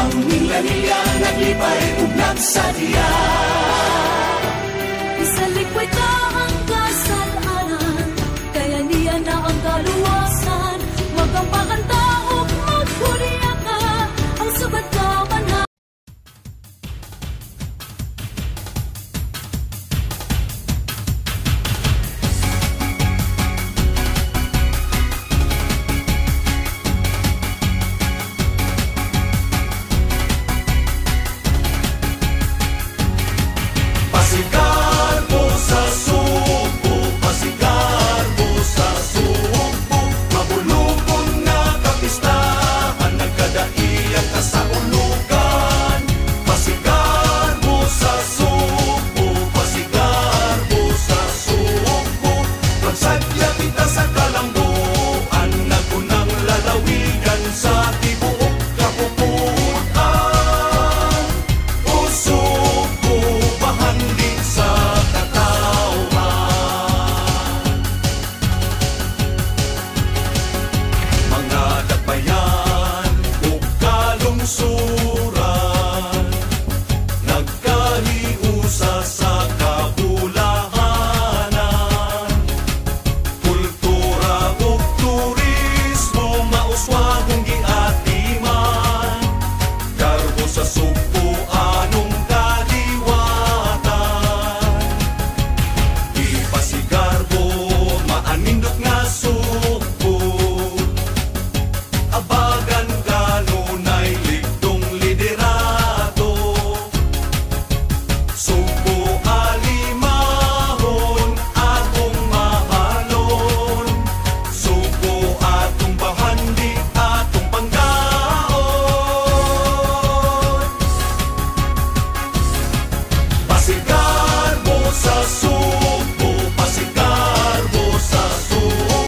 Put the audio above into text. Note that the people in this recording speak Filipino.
Ang milya-milya naglipay ug nagsadya. Isalikway ka ang kasalanan, kaya niya na ang kaluwasan. Huwag kang pakanta o magpuriya ka, ang sugat ka man ha. Pasigar mo sa subo, pasigar mo sa subo, mabulubon nga kapistahan, nagkadaiyang ka sa ulugan. Pasigar mo sa subo, pasigar mo sa subo, pagsadya kita sa kalambuan, nagunang lalawigan sa tibuok kapupuan. Usubo bahandi sa katawan, mga dakbayan ug kalungsod.